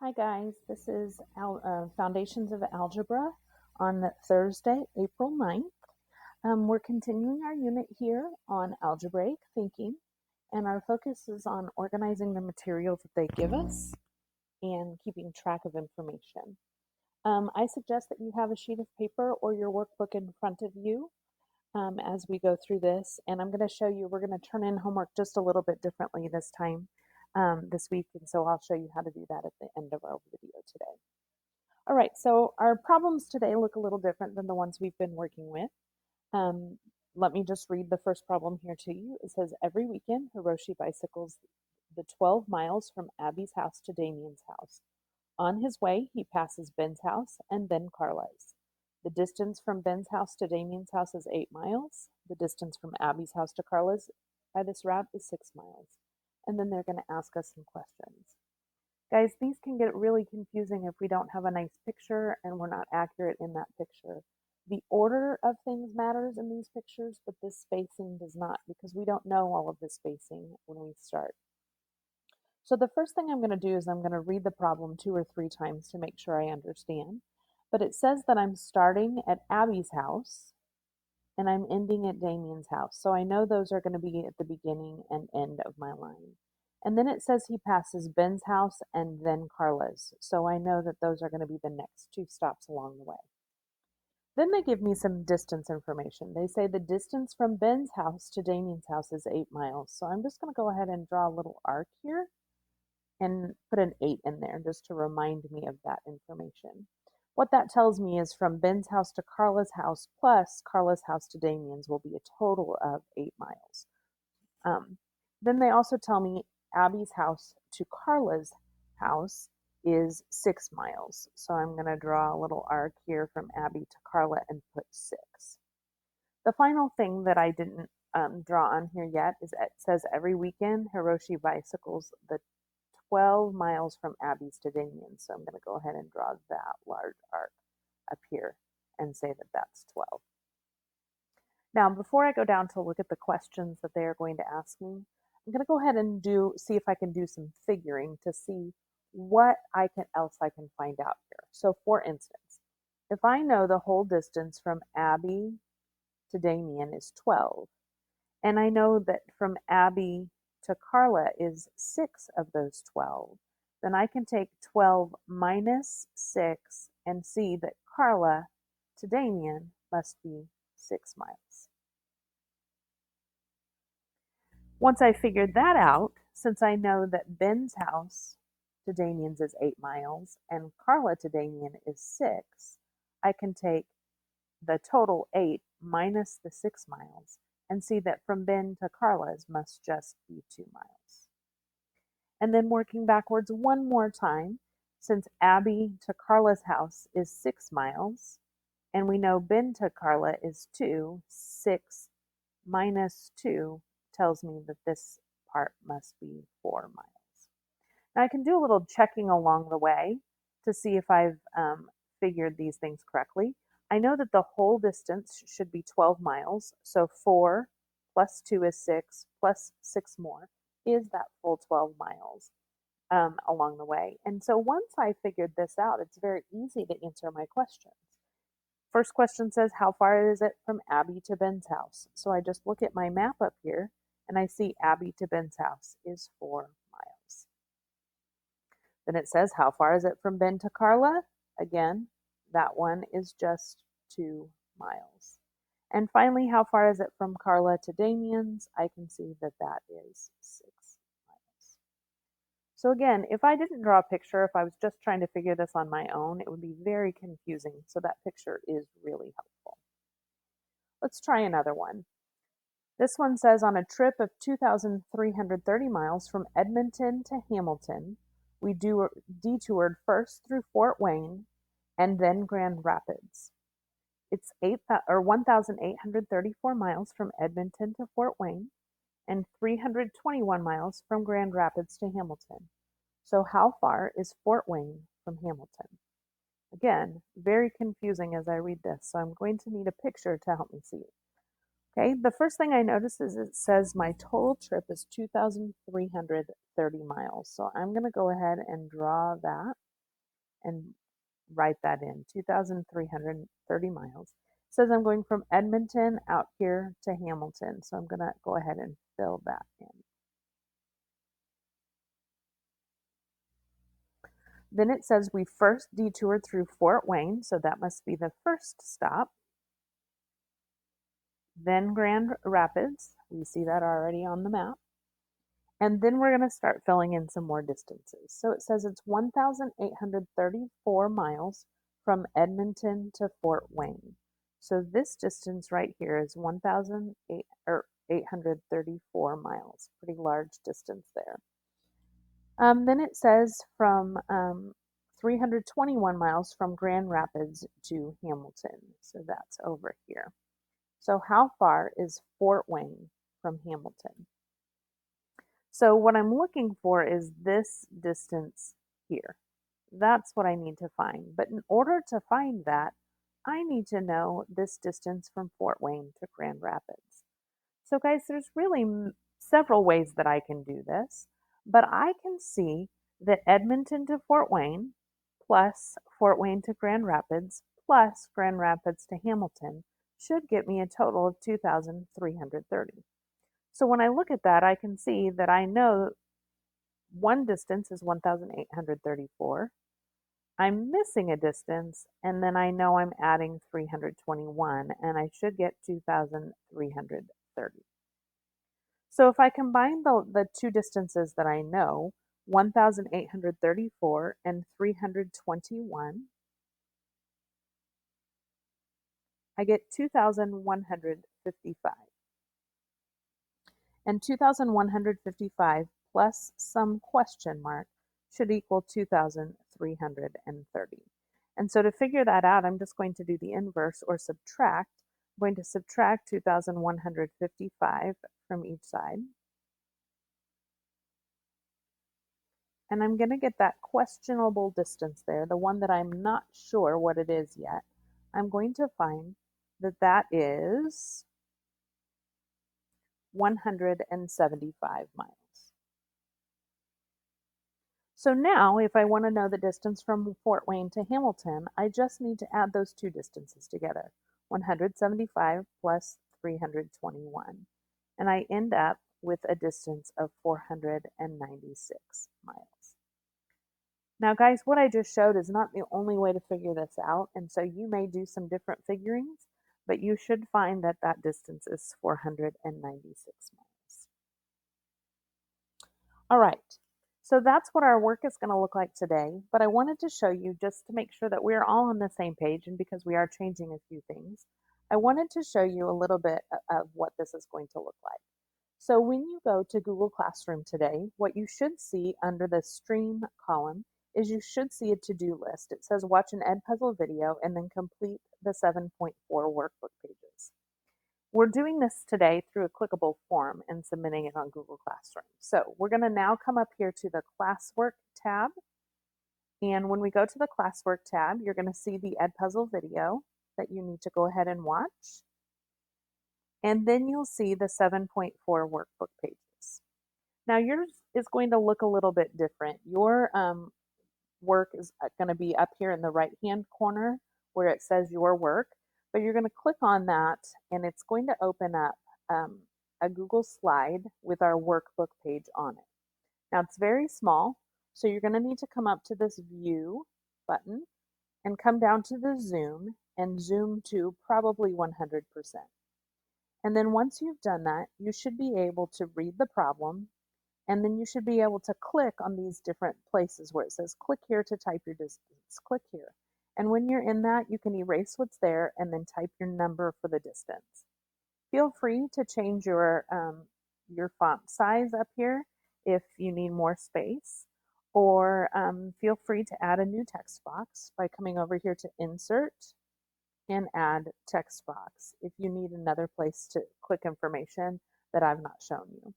Hi guys, this is Foundations of Algebra on Thursday, April 9th. We're continuing our unit here on algebraic thinking, and our focus is on organizing the material that they give us and keeping track of information. I suggest that you have a sheet of paper or your workbook in front of you as we go through this, and I'm going to show you, we're going to turn in homework just a little bit differently this time, this week, and so I'll show you how to do that at the end of our video today. All right, so our problems today look a little different than the ones we've been working with. Um, Let me just read the first problem here to you. It says, every weekend, Hiroshi bicycles the 12 miles from Abby's house to Damien's house. On his way, he passes Ben's house and then Carla's. The distance from Ben's house to Damien's house is 8 miles. The distance from Abby's house to Carla's by this route is 6 miles. And then they're going to ask us some questions. Guys, these can get really confusing if we don't have a nice picture and we're not accurate in that picture. The order of things matters in these pictures, but this spacing does not because we don't know all of the spacing when we start. So the first thing I'm going to do is I'm going to read the problem 2 or 3 times to make sure I understand. But it says that I'm starting at Abby's house and I'm ending at Damien's house. So I know those are going to be at the beginning and end of my line. And then it says he passes Ben's house and then Carla's. So I know that those are going to be the next 2 stops along the way. Then they give me some distance information. They say the distance from Ben's house to Damien's house is 8 miles. So I'm just going to go ahead and draw a little arc here and put an 8 in there just to remind me of that information. What that tells me is from Ben's house to Carla's house plus Carla's house to Damien's will be a total of 8 miles. Then they also tell me Abby's house to Carla's house is 6 miles. So I'm going to draw a little arc here from Abby to Carla and put 6. The final thing that I didn't draw on here yet is it says every weekend Hiroshi bicycles the 12 miles from Abby's to Damien. So I'm going to go ahead and draw that large arc up here and say that that's 12. Now, before I go down to look at the questions that they are going to ask me, I'm going to go ahead and see if I can do some figuring to see what else I can find out here. So for instance, if I know the whole distance from Abby to Damien is 12, and I know that from Abby to Carla is 6 of those 12, then I can take 12 minus 6 and see that Carla to Damien must be 6 miles. Once I figured that out, since I know that Ben's house to Damien's is 8 miles and Carla to Damien is 6, I can take the total 8 minus the 6 miles and see that from Ben to Carla's must just be 2 miles. And then working backwards one more time, since Abby to Carla's house is 6 miles, and we know Ben to Carla is 2, 6 minus 2 tells me that this part must be 4 miles. Now I can do a little checking along the way to see if I've figured these things correctly. I know that the whole distance should be 12 miles, so 4 plus 2 is 6, plus 6 more is that full 12 miles along the way. And so once I figured this out, it's very easy to answer my questions. First question says, how far is it from Abby to Ben's house? So I just look at my map up here and I see Abby to Ben's house is 4 miles. Then it says, how far is it from Ben to Carla? Again, that one is just 2 miles. And finally, how far is it from Carla to Damien's? I can see that that is 6 miles. So again, if I didn't draw a picture, if I was just trying to figure this on my own, it would be very confusing. So that picture is really helpful. Let's try another one. This one says, on a trip of 2,330 miles from Edmonton to Hamilton, we detoured first through Fort Wayne and then Grand Rapids. It's 1,834 miles from Edmonton to Fort Wayne and 321 miles from Grand Rapids to Hamilton. So how far is Fort Wayne from Hamilton? Again, very confusing as I read this, so I'm going to need a picture to help me see it. Okay, the first thing I notice is it says my total trip is 2,330 miles. So I'm going to go ahead and draw that and write that in, 2,330 miles. It says I'm going from Edmonton out here to Hamilton, so I'm going to go ahead and fill that in. Then it says we first detoured through Fort Wayne, so that must be the first stop. Then Grand Rapids, we see that already on the map. And then we're going to start filling in some more distances. So it says it's 1,834 miles from Edmonton to Fort Wayne. So this distance right here is 1,834 miles. Pretty large distance there. Then it says from 321 miles from Grand Rapids to Hamilton. So that's over here. So how far is Fort Wayne from Hamilton? So what I'm looking for is this distance here. That's what I need to find. But in order to find that, I need to know this distance from Fort Wayne to Grand Rapids. So guys, there's really several ways that I can do this, but I can see that Edmonton to Fort Wayne plus Fort Wayne to Grand Rapids plus Grand Rapids to Hamilton should get me a total of 2,330. So when I look at that, I can see that I know one distance is 1,834. I'm missing a distance, and then I know I'm adding 321, and I should get 2,330. So if I combine the two distances that I know, 1,834 and 321, I get 2,155. And 2,155 plus some question mark should equal 2,330. And so to figure that out, I'm just going to do the inverse or subtract. I'm going to subtract 2,155 from each side. And I'm going to get that questionable distance there, the one that I'm not sure what it is yet. I'm going to find that that is 175 miles. So now, if I want to know the distance from Fort Wayne to Hamilton, I just need to add those two distances together, 175 plus 321. And I end up with a distance of 496 miles. Now, guys, what I just showed is not the only way to figure this out, and so you may do some different figurings, but you should find that that distance is 496 miles. All right, so that's what our work is going to look like today, but I wanted to show you just to make sure that we're all on the same page, and because we are changing a few things, I wanted to show you a little bit of what this is going to look like. So when you go to Google Classroom today, what you should see under the Stream column is you should see a to-do list. It says watch an Edpuzzle video and then complete the 7.4 workbook pages. We're doing this today through a clickable form and submitting it on Google Classroom. So we're going to now come up here to the Classwork tab. And when we go to the Classwork tab, you're going to see the Edpuzzle video that you need to go ahead and watch. And then you'll see the 7.4 workbook pages. Now yours is going to look a little bit different. Your work is going to be up here in the right-hand corner where it says your work, but you're going to click on that and it's going to open up a Google slide with our workbook page on it. Now it's very small, so you're going to need to come up to this view button and come down to the zoom and zoom to probably 100%. And then once you've done that, you should be able to read the problem, and then you should be able to click on these different places where it says click here to type your distance, click here. And when you're in that, you can erase what's there and then type your number for the distance. Feel free to change your font size up here if you need more space, or feel free to add a new text box by coming over here to Insert and Add Text Box if you need another place to click information that I've not shown you.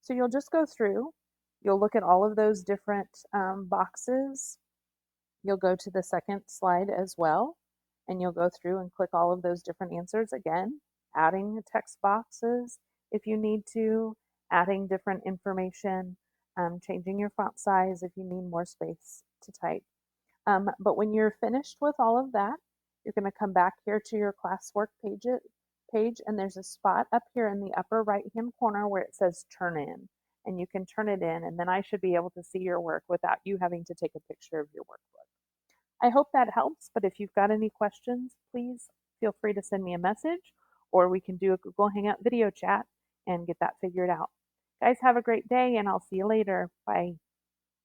So you'll just go through, you'll look at all of those different boxes. You'll go to the second slide as well, and you'll go through and click all of those different answers again, adding text boxes if you need to, adding different information, changing your font size if you need more space to type. But when you're finished with all of that, you're going to come back here to your classwork page, and there's a spot up here in the upper right hand corner where it says turn in, and you can turn it in, and then I should be able to see your work without you having to take a picture of your workbook. I hope that helps, but if you've got any questions, please feel free to send me a message, or we can do a Google Hangout video chat and get that figured out. Guys, have a great day, and I'll see you later. Bye.